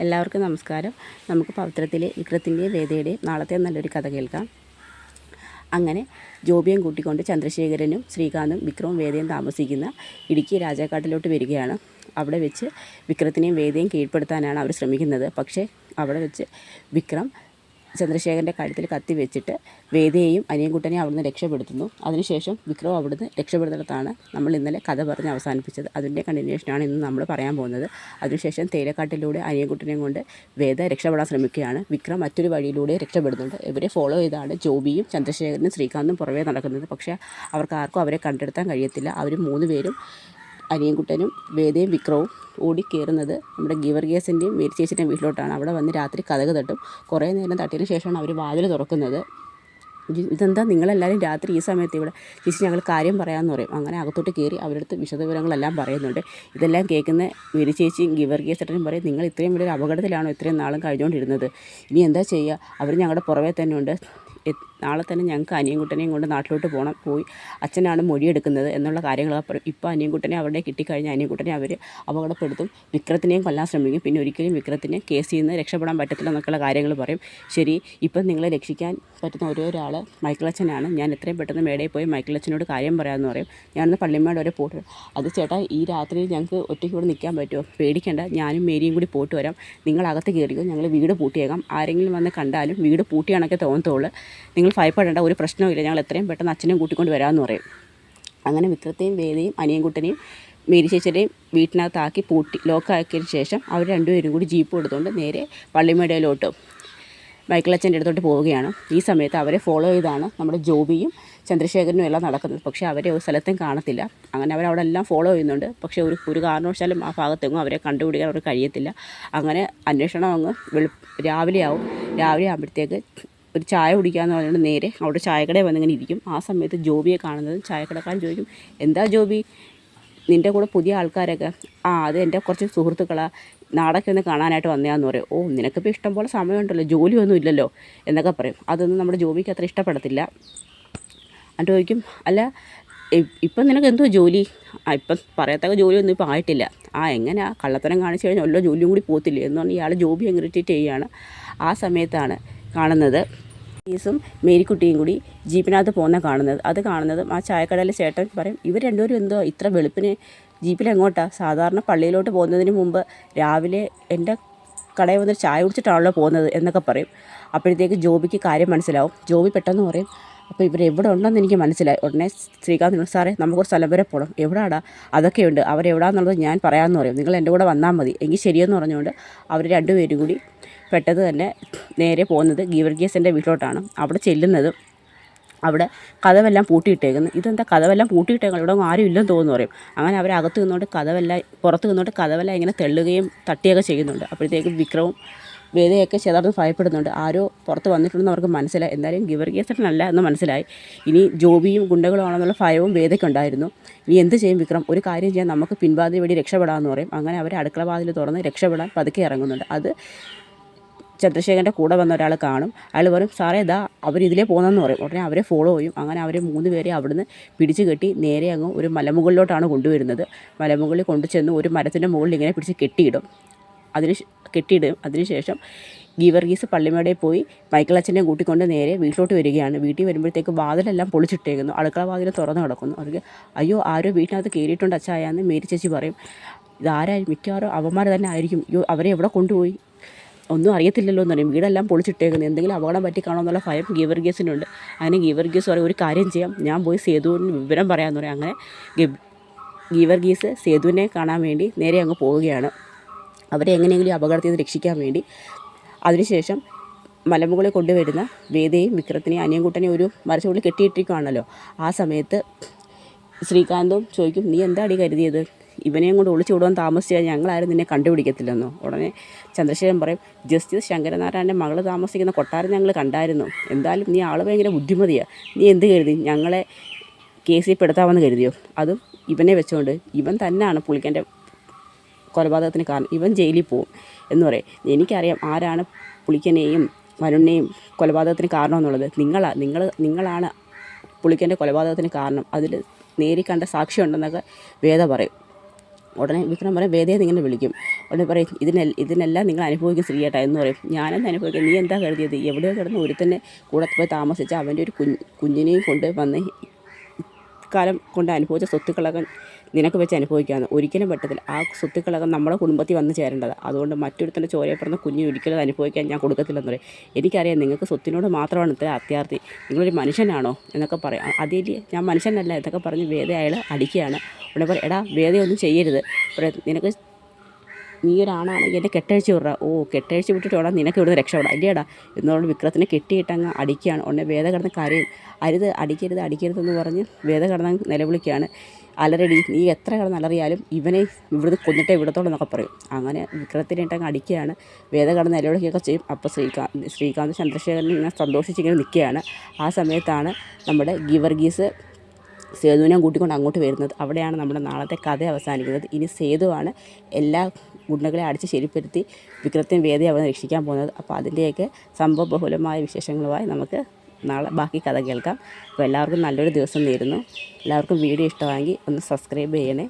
എല്ലാവർക്കും നമസ്കാരം. നമുക്ക് പവിത്രത്തിലെ വിക്രത്തിൻ്റെയും വേദയുടെയും നാളത്തെ നല്ലൊരു കഥ കേൾക്കാം. അങ്ങനെ ജോബിയും കൂട്ടിക്കൊണ്ട് ചന്ദ്രശേഖരനും ശ്രീകാന്തും വിക്രവും വേദയും താമസിക്കുന്ന ഇടുക്കി രാജാക്കാട്ടിലോട്ട് വരികയാണ്. അവിടെ വെച്ച് വിക്രത്തിനെയും വേദയും കീഴ്പ്പെടുത്താനാണ് അവർ ശ്രമിക്കുന്നത്. പക്ഷേ അവിടെ വെച്ച് വിക്രം ചന്ദ്രശേഖരൻ്റെ കഴുത്തിൽ കത്തി വെച്ചിട്ട് വേദയെയും അനിയൻകുട്ടനെയും അവിടുന്ന് രക്ഷപ്പെടുത്തുന്നു. അതിനുശേഷം വിക്രം അവിടുന്ന് രക്ഷപ്പെടുന്നിടത്താണ് നമ്മൾ ഇന്നലെ കഥ പറഞ്ഞ് അവസാനിപ്പിച്ചത്. അതിൻ്റെ കണ്ടിന്യൂഷനാണ് ഇന്ന് നമ്മൾ പറയാൻ പോകുന്നത്. അതിനുശേഷം തേയിലക്കാട്ടിലൂടെ അനിയൻകുട്ടനെയും കൊണ്ട് വേദ രക്ഷപ്പെടാൻ ശ്രമിക്കുകയാണ്. വിക്രം മറ്റൊരു വഴിയിലൂടെ രക്ഷപ്പെടുന്നുണ്ട്. ഇവരെ ഫോളോ ചെയ്താണ് ജോബിയും ചന്ദ്രശേഖരനും ശ്രീകാന്തും പുറമേ നടക്കുന്നത്. പക്ഷേ അവർക്ക് ആർക്കും അവരെ കണ്ടെടുത്താൻ കഴിയത്തില്ല. അവർ 3 പേരും അനിയൻകുട്ടനും വേദയും വിക്രവും ഓടിക്കയറുന്നത് നമ്മുടെ ഗീവർഗീസിൻ്റെയും മേരി ചേച്ചിയുടെയും വീട്ടിലോട്ടാണ്. അവിടെ വന്ന് രാത്രി കതക് തട്ടും. കുറേ നേരം തട്ടിയതിന് ശേഷമാണ് അവർ വാതിൽ തുറക്കുന്നത്. ഇതെന്താ നിങ്ങളെല്ലാവരും രാത്രി ഈ സമയത്ത് ഇവിടെ? ചേച്ചി ഞങ്ങൾ കാര്യം പറയാമെന്ന് പറയും. അങ്ങനെ അകത്തോട്ട് കയറി അവരടുത്ത് വിശദവിവരങ്ങളെല്ലാം പറയുന്നുണ്ട്. ഇതെല്ലാം കേൾക്കുന്ന മേരി ചേച്ചിയും ഗീവർഗീസേട്ടനും പറയും, നിങ്ങൾ ഇത്രയും വലിയൊരു അപകടത്തിലാണോ ഇത്രയും നാളും കഴിഞ്ഞുകൊണ്ടിരുന്നത്? ഇനി എന്താ ചെയ്യുക? അവർ ഞങ്ങളുടെ പുറമേ തന്നെ ഉണ്ട്. നാളെ തന്നെ ഞങ്ങൾക്ക് അനിയൻകുട്ടനെയും കൊണ്ട് നാട്ടിലോട്ട് പോയി അച്ഛനാണ് മൊഴിയെടുക്കുന്നത് എന്നുള്ള കാര്യങ്ങളൊക്കെ പറയും. ഇപ്പോൾ അനിയൻകുട്ടനെ അവിടെ കിട്ടിക്കഴിഞ്ഞാൽ അനിയൻകുട്ടനെ അവർ അപകടപ്പെടുത്തും, വിക്രത്തിനെയും കൊല്ലാൻ ശ്രമിക്കും. പിന്നെ ഒരിക്കലും വിക്രത്തിനെ കേസിൽ നിന്ന് രക്ഷപ്പെടാൻ പറ്റത്തില്ല എന്നൊക്കെയുള്ള കാര്യങ്ങൾ പറയും. ശരി, ഇപ്പം നിങ്ങളെ രക്ഷിക്കാൻ പറ്റുന്ന ഒരേ ഒരാൾ മൈക്കിളച്ഛനാണ്. ഞാൻ എത്രയും പെട്ടെന്ന് മേടയിൽ പോയി മൈക്കിളച്ഛനോട് കാര്യം പറയാമെന്ന് പറയും. ഞാനൊന്ന് പള്ളിമേട് വരെ പോയിട്ട് വരാം. അത് ചേട്ടാ, ഈ രാത്രി ഞങ്ങൾക്ക് ഒറ്റയ്ക്ക് ഇവിടെ നിൽക്കാൻ പറ്റുമോ? പേടിക്കേണ്ട, ഞാനും മേരിയും കൂടി പോയിട്ട് വരാം. നിങ്ങളകത്ത് കയറിയോ, ഞങ്ങൾ വീട് പൂട്ടിയേക്കാം. ആരെങ്കിലും വന്ന് കണ്ടാലും വീട് പൂട്ടിയാണൊക്കെ തോന്നത്തുള്ളൂ. നിങ്ങൾ ഭയപ്പെടേണ്ട, ഒരു പ്രശ്നവുമില്ല. ഞങ്ങൾ എത്രയും പെട്ടെന്ന് അച്ഛനെയും കൂട്ടിക്കൊണ്ട് വരാമെന്ന് പറയും. അങ്ങനെ വിക്രത്തെയും വേദയും അനിയൻകുട്ടനെയും മേരി ചേച്ചിയുടെയും വീട്ടിനകത്താക്കി ലോക്കാക്കിയതിന് ശേഷം അവർ രണ്ടുപേരും കൂടി ജീപ്പ് എടുത്തുകൊണ്ട് നേരെ പള്ളിമേടയിലോട്ട് മൈക്കിളച്ഛൻ്റെ അടുത്തോട്ട് പോവുകയാണ്. ഈ സമയത്ത് അവരെ ഫോളോ ചെയ്താണ് നമ്മുടെ ജോബിയും ചന്ദ്രശേഖരനും എല്ലാം നടക്കുന്നത്. പക്ഷേ അവരെ ഒരു സ്ഥലത്തും കാണത്തില്ല. അങ്ങനെ അവരവിടെ എല്ലാം ഫോളോ ചെയ്യുന്നുണ്ട്. പക്ഷേ ഒരു കാരണവശാലും ആ ഭാഗത്തെങ്ങും അവരെ കണ്ടുപിടിക്കാൻ അവർക്ക് കഴിയത്തില്ല. അങ്ങനെ അന്വേഷണം അങ്ങ് രാവിലെ ആകുമ്പോഴത്തേക്ക് ഒരു ചായ കുടിക്കാമെന്ന് പറഞ്ഞുകൊണ്ട് നേരെ അവിടെ ചായക്കടയിൽ വന്നിങ്ങനെ ഇരിക്കും. ആ സമയത്ത് ജോബിയെ കാണുന്നത് ചായക്കടക്കാരൻ ചോദിക്കും, എന്താ ജോബി, നിൻ്റെ കൂടെ പുതിയ ആൾക്കാരൊക്കെ? അത് എൻ്റെ കുറച്ച് സുഹൃത്തുക്കളാണ്, നാടൊക്കെ ഒന്ന് കാണാനായിട്ട് വന്നതാന്ന് പറയും. ഓ, നിനക്കിപ്പോൾ ഇഷ്ടം പോലെ സമയമുണ്ടല്ലോ, ജോലിയൊന്നും ഇല്ലല്ലോ എന്നൊക്കെ പറയും. അതൊന്നും നമ്മുടെ ജോബിക്ക് അത്ര ഇഷ്ടപ്പെടത്തില്ല. എന്നിട്ട് ചോദിക്കും, അല്ല ഇപ്പം നിനക്ക് എന്തോ ജോലി? ഇപ്പം പറയത്തക്ക ജോലിയൊന്നും ഇപ്പോൾ ആയിട്ടില്ല. എങ്ങനെയാ, കള്ളത്തരം കാണിച്ചു കഴിഞ്ഞാൽ എല്ലാ ജോലിയും കൂടി പോകത്തില്ലേ എന്ന് പറഞ്ഞ് ഇയാൾ ജോബി അങ്ങ് ഇറിറ്റേറ്റ് ചെയ്യുകയാണ്. ആ സമയത്താണ് കാണുന്നത് ഈസും മേരിക്കുട്ടിയും കൂടി ജീപ്പിനകത്ത് കാണുന്നത്. അത് കാണുന്നതും ആ ചായക്കടയിലെ ചേട്ടൻ പറയും, ഇവർ രണ്ടുപേരും എന്തോ ഇത്ര വെളുപ്പിന് ജീപ്പിലെങ്ങോട്ടാ? സാധാരണ പള്ളിയിലോട്ട് പോകുന്നതിന് മുമ്പ് രാവിലെ എൻ്റെ കടയിൽ വന്ന് ചായ കുടിച്ചിട്ടാണല്ലോ പോകുന്നത് എന്നൊക്കെ പറയും. അപ്പോഴത്തേക്ക് ജോബിക്ക് കാര്യം മനസ്സിലാവും. ജോബി പെട്ടെന്ന് പറയും, അപ്പോൾ ഇവരെവിടെ ഉണ്ടെന്ന് എനിക്ക് മനസ്സിലായി. ഉടനെ ശ്രീകാന്ത്, സാറേ നമുക്കൊരു സ്ഥലം വരെ പോകണം. എവിടെയാടാ? അതൊക്കെയുണ്ട്, അവരെവിടാന്നുള്ളത് ഞാൻ പറയാമെന്ന് പറയും. നിങ്ങൾ എൻ്റെ കൂടെ വന്നാൽ മതി. എങ്കിൽ ശരിയെന്ന് പറഞ്ഞുകൊണ്ട് അവർ രണ്ടുപേരും കൂടി പെട്ടെന്ന് തന്നെ നേരെ പോകുന്നത് ഗീവർഗീസിൻ്റെ വീട്ടിലോട്ടാണ്. അവിടെ ചെല്ലുന്നത് അവിടെ കതവെല്ലാം പൂട്ടിയിട്ടേക്കുന്നു. ഇതെന്താ കതവെല്ലാം പൂട്ടിയിട്ടേക്കണം, ഇവിടെ ആരും ഇല്ലെന്ന് തോന്നുന്നു പറയും. അങ്ങനെ അവരകത്ത് നിന്നുകൊണ്ട് പുറത്ത് നിന്നുകൊണ്ട് കതവെല്ലാം ഇങ്ങനെ തെള്ളുകയും തട്ടിയൊക്കെ ചെയ്യുന്നുണ്ട്. അപ്പോഴത്തേക്കും വിക്രവും വേദയൊക്കെ ചേർന്ന് ഭയപ്പെടുന്നുണ്ട്. ആരോ പുറത്ത് വന്നിട്ടുണ്ടെന്ന് അവർക്ക് മനസ്സിലായി. എന്തായാലും ഗീവർഗീസേട്ടനല്ല എന്ന് മനസ്സിലായി. ഇനി ജോബിയും ഗുണ്ടകളുമാണെന്നുള്ള ഭയവും വേദയ്ക്കുണ്ടായിരുന്നു. ഇനി എന്ത് ചെയ്യും വിക്രം? ഒരു കാര്യം ചെയ്യാൻ, നമുക്ക് പിൻവാതിൽ വഴി രക്ഷപ്പെടാമെന്ന് പറയും. അങ്ങനെ അവർ അടുക്കള വാതിൽ തുറന്ന് രക്ഷപ്പെടാൻ പതുക്കെ ഇറങ്ങുന്നുണ്ട്. അത് ചന്ദ്രശേഖരൻ്റെ കൂടെ വന്ന ഒരാൾ കാണും. അയാൾ പറയും, സാറേ ഇതാ അവരിതിലേ പോകുന്നതെന്ന് പറയും. ഉടനെ അവരെ ഫോളോ ചെയ്യും. അങ്ങനെ അവരെ 3 പേരെ അവിടുന്ന് പിടിച്ച് കെട്ടി നേരെ അങ്ങ് ഒരു മലമുകളിലോട്ടാണ് കൊണ്ടുവരുന്നത്. മലമുകളിൽ കൊണ്ടുചെന്ന് ഒരു മരത്തിൻ്റെ മുകളിൽ ഇങ്ങനെ പിടിച്ച് കെട്ടിയിടും. അതിനുശേഷം ഗീവർഗീസ് പള്ളിമേടയിൽ പോയി മൈക്കിളച്ഛനെ കൂട്ടിക്കൊണ്ട് നേരെ വീട്ടിലോട്ട് വരികയാണ്. വീട്ടിൽ വരുമ്പോഴത്തേക്ക് വാതിലെല്ലാം പൊളിച്ചിട്ടേക്കുന്നു. അടുക്കള വാതിൽ തുറന്ന് കിടക്കുന്നു. അവർക്ക് അയ്യോ, ആരോ വീട്ടിനകത്ത് കയറിയിട്ടുണ്ട് അച്ചായാന്ന് മേരി ചേച്ചി പറയും. ഇതാരായി? മിക്കവാറും അവന്മാർ തന്നെ ആയിരിക്കും. അയ്യോ, അവരെ എവിടെ കൊണ്ടുപോയി? ഒന്നും അറിയത്തില്ലല്ലോ എന്ന് പറയും. വീടെല്ലാം പൊളിച്ചിട്ടേക്കുന്നത്, എന്തെങ്കിലും അപകടം പറ്റിക്കാണോ എന്നുള്ള ഭയം ഗീവർഗീസിനുണ്ട്. അങ്ങനെ ഗീവർഗീസ് പറയും, ഒരു കാര്യം ചെയ്യാം, ഞാൻ പോയി സേതുവിന് വിവരം പറയാമെന്ന് പറയും. അങ്ങനെ ഗീവർഗീസ് സേതുവിനെ കാണാൻ വേണ്ടി നേരെ അങ്ങ് പോവുകയാണ്, അവരെ എങ്ങനെയെങ്കിലും അപകടത്തിൽ നിന്ന് രക്ഷിക്കാൻ വേണ്ടി. അതിനുശേഷം മലമുകളിൽ കൊണ്ടുവരുന്ന വേദയും വിക്രത്തിനെയും അനിയൻകുട്ടനെയും ഒരു മരച്ചുള്ളിൽ കെട്ടിയിട്ടിരിക്കുകയാണല്ലോ. ആ സമയത്ത് ശ്രീകാന്തും ചോദിക്കും, നീ എന്താടി കരുതിയത്? ഇവനെയും കൊണ്ട് ഒളിച്ചു വിടുവാൻ താമസിച്ചാൽ ഞങ്ങളാരും നിന്നെ കണ്ടുപിടിക്കത്തില്ലെന്നോ? ഉടനെ ചന്ദ്രശേഖരൻ പറയും, ജസ്റ്റിസ് ശങ്കരനാരായണൻ്റെ മകൾ താമസിക്കുന്ന കൊട്ടാരം ഞങ്ങൾ കണ്ടായിരുന്നു. എന്തായാലും നീ ആൾ ഭയങ്കര ബുദ്ധിമതിയാണ്. നീ എന്ത് കരുതി? ഞങ്ങളെ കേസിൽ പെടുത്താമെന്ന് കരുതിയോ? അതും ഇവനെ വെച്ചുകൊണ്ട്. ഇവൻ തന്നെയാണ് പുള്ളിക്കൻ്റെ കൊലപാതകത്തിന് കാരണം. ഇവൻ ജയിലിൽ പോവും എന്ന് പറയും. എനിക്കറിയാം ആരാണ് പുള്ളിക്കനെയും വരുണിനെയും കൊലപാതകത്തിന് കാരണമെന്നുള്ളത്. നിങ്ങളാണ് പുള്ളിക്കൻ്റെ കൊലപാതകത്തിന് കാരണം. അതിൽ നേരിൽ കണ്ട സാക്ഷിയുണ്ടെന്നൊക്കെ വേദ പറയും. ഉടനെ വിക്രം പറയും വേദയെ ഇങ്ങനെ വിളിക്കും. ഉടനെ പറയും ഇതിനെല്ലാം നിങ്ങൾ അനുഭവിക്കും ശ്രീയേട്ടാ എന്ന് പറയും. ഞാനെന്ന് അനുഭവിക്കും, നീ എന്താ കരുതിയത്? എവിടെയോ കിടന്ന് ഒരുത്തന്നെ കൂടെ പോയി താമസിച്ച് അവൻ്റെ ഒരു കുഞ്ഞിനെയും കൊണ്ട് വന്ന് കാലം കൊണ്ട് അനുഭവിച്ച സ്വത്തുക്കളൊക്കെ നിനക്ക് വെച്ച് അനുഭവിക്കാമെന്ന്. ഒരിക്കലും പറ്റത്തില്ല. ആ സ്വത്തുക്കളൊക്കെ നമ്മുടെ കുടുംബത്തിൽ വന്ന് ചേരേണ്ടത്. അതുകൊണ്ട് മറ്റൊരുത്തൻ്റെ ചോരയപ്പെടുന്ന കുഞ്ഞിന് ഒരിക്കലും അനുഭവിക്കാൻ ഞാൻ കൊടുക്കത്തില്ലെന്ന് പറയും. എനിക്കറിയാം നിങ്ങൾക്ക് സ്വത്തിനോട് മാത്രമാണ് ഇത്ര അത്യാർത്തി, നിങ്ങളൊരു മനുഷ്യനാണോ എന്നൊക്കെ പറയാം. അതിൽ ഞാൻ മനുഷ്യനല്ല എന്നൊക്കെ പറഞ്ഞ് വേദ അയാൾ അടിക്കുകയാണ്. ഉടനെ പറയും, എടാ വേദയൊന്നും ചെയ്യരുത്, നിനക്ക് നീ ഒരാണാണെങ്കിൽ എന്നെ കെട്ടഴിച്ച് വിടുക. ഓ കെട്ടഴിച്ച് വിട്ടിട്ട് വേണം നിനക്ക് ഇവിടുന്ന് രക്ഷപ്പെടാം അല്ലേടാ എന്നുകൊണ്ട് വിക്രത്തിനെ കെട്ടിയിട്ടങ്ങ് അടിക്കുകയാണ്. ഉടനെ വേദ കിടന്ന് കരയും. അടിക്കരുതെന്ന് പറഞ്ഞ് വേദ കിടന്ന് നിലവിളിക്കുകയാണ്. അലറടി, നീ എത്ര കിടന്ന് അലറിയാലും ഇവനെ ഇവിടുന്ന് കൊന്നിട്ടേ വിടത്തോളം എന്നൊക്കെ പറയും. അങ്ങനെ വിക്രത്തിനിട്ടങ്ങ് അടിക്കുകയാണ്. വേദ കിടന്ന് നിലവിളിക്കുകയൊക്കെ ചെയ്യും. അപ്പോൾ ശ്രീകാന്ത് ചന്ദ്രശേഖരൻ ഇങ്ങനെ സന്തോഷിച്ചിങ്ങനെ നിൽക്കുകയാണ്. ആ സമയത്താണ് നമ്മുടെ ഗീവർഗീസ് സേതുവിനെ കൂട്ടിക്കൊണ്ട് അങ്ങോട്ട് വരുന്നത്. അവിടെയാണ് നമ്മുടെ നാളത്തെ കഥ അവസാനിക്കുന്നത്. ഇനി സേതുവാണ് എല്ലാ ഗുണ്ടകളെ അടിച്ച് ശരിപ്പെടുത്തി വിക്രത്തിനും വേദയെ അവിടെ രക്ഷിക്കാൻ പോകുന്നത്. അപ്പോൾ അതിൻ്റെയൊക്കെ സംഭവബഹുലമായ വിശേഷങ്ങളുമായി നമുക്ക് നാളെ ബാക്കി കഥ കേൾക്കാം. അപ്പോൾ എല്ലാവർക്കും നല്ലൊരു ദിവസം നേരുന്നു. എല്ലാവർക്കും വീഡിയോ ഇഷ്ടമായെങ്കിൽ ഒന്ന് സബ്സ്ക്രൈബ് ചെയ്യണേ.